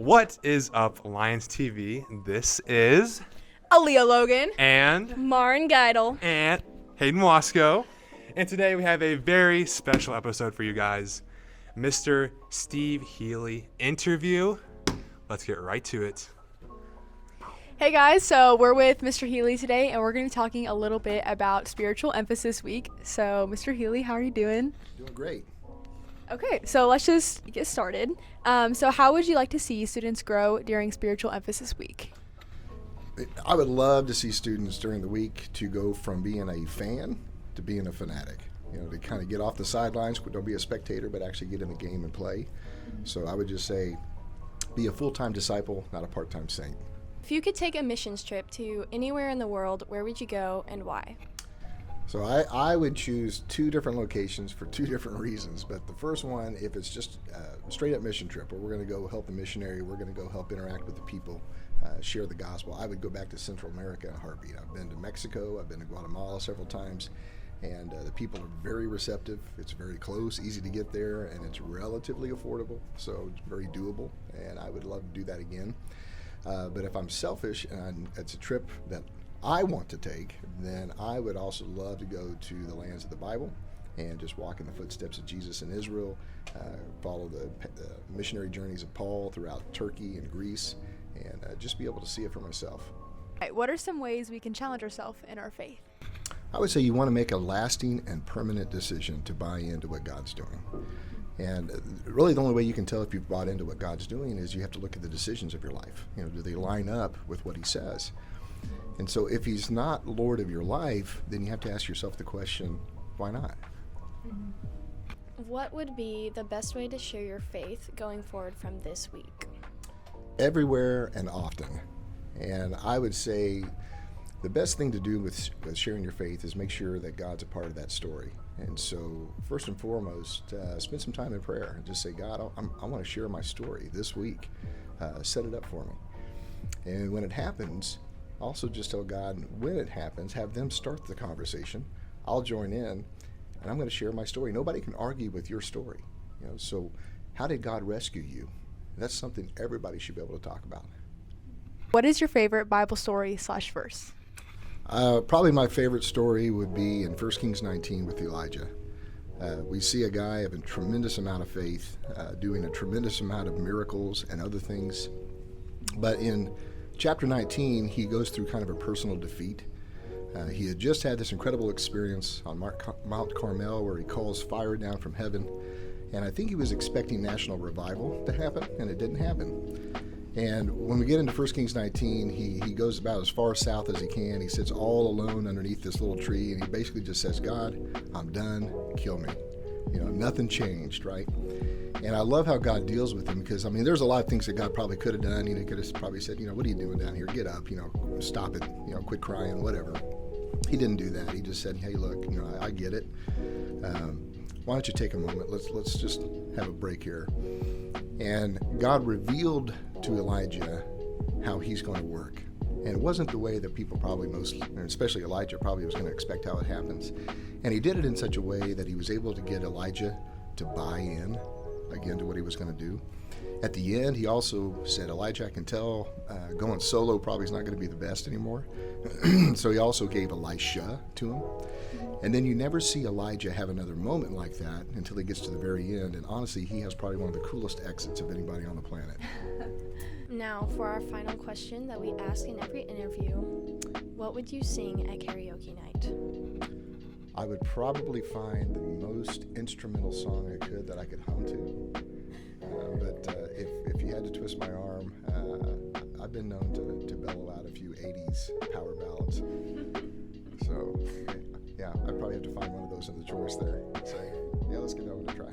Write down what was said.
What is up, LionsTV? This is Aaliyah Logan, and Marin Geidel, and Hayden Wasco. And today we have a very special episode for you guys. Mr. Steve Healy interview. Let's get right to it. Hey guys, so we're with Mr. Healy today, and we're going to be talking a little bit about Spiritual Emphasis Week. So, Mr. Healy, how are you doing? Doing great. Okay, so let's just get started. So how would you like to see students grow during Spiritual Emphasis Week? I would love to see students during the week to go from being a fan to being a fanatic. You know, to kind of get off the sidelines, don't be a spectator, but actually get in the game and play. So I would just say, be a full-time disciple, not a part-time saint. If you could take a missions trip to anywhere in the world, where would you go and why? So I would choose two different locations for two different reasons. But the first one, if it's just a straight-up mission trip where we're going to go help the missionary, we're going to go help interact with the people, share the gospel, I would go back to Central America in a heartbeat. I've been to Mexico, I've been to Guatemala several times, and the people are very receptive. It's very close, easy to get there, and it's relatively affordable, so it's very doable, and I would love to do that again. But if I'm selfish and it's a trip that I want to take, then I would also love to go to the lands of the Bible and just walk in the footsteps of Jesus in Israel, follow the missionary journeys of Paul throughout Turkey and Greece, and just be able to see it for myself. Right, what are some ways we can challenge ourselves in our faith? I would say you want to make a lasting and permanent decision to buy into what God's doing. And really the only way you can tell if you've bought into what God's doing is you have to look at the decisions of your life. You know, do they line up with what he says? And so if he's not Lord of your life, then you have to ask yourself the question, why not? What would be the best way to share your faith going forward from this week? Everywhere and often. And I would say the best thing to do with sharing your faith is make sure that God's a part of that story. And so first and foremost, spend some time in prayer and just say, God, I want to share my story this week. Set it up for me. And when it happens, also just tell God when it happens, have them start the conversation. I'll join in, and I'm going to share my story. Nobody can argue with your story. You know, so how did God rescue you? That's something everybody should be able to talk about. What is your favorite Bible story / verse? Probably my favorite story would be in 1 Kings 19 with Elijah. We see a guy of a tremendous amount of faith, doing a tremendous amount of miracles and other things. But in chapter 19, he goes through kind of a personal defeat. He had just had this incredible experience on Mount Carmel where he calls fire down from heaven. And I think he was expecting national revival to happen, and it didn't happen. And when we get into 1 Kings 19, he goes about as far south as he can. He sits all alone underneath this little tree, and he basically just says, God, I'm done, kill me. You know, nothing changed, right? And I love how God deals with him because, I mean, there's a lot of things that God probably could have done. You know, he could have probably said, you know, what are you doing down here? Get up, you know, stop it, you know, quit crying, whatever. He didn't do that. He just said, hey, look, you know, I get it. Why don't you take a moment? Let's just have a break here. And God revealed to Elijah how he's going to work. And it wasn't the way that people probably and especially Elijah, probably was going to expect how it happens. And he did it in such a way that he was able to get Elijah to buy in, again, to what he was going to do. At the end, he also said, Elijah, I can tell going solo probably is not going to be the best anymore. So he also gave Elisha to him. And then you never see Elijah have another moment like that until he gets to the very end. And honestly, he has probably one of the coolest exits of anybody on the planet. Now, for our final question that we ask in every interview, what would you sing at karaoke night? I would probably find the most instrumental song I could that I could hum to. But if you had to twist my arm, I've been known to bellow out a few 80s power ballads. So, yeah, I'd probably have to find one of those in the choice there and say, yeah, let's give that one a try.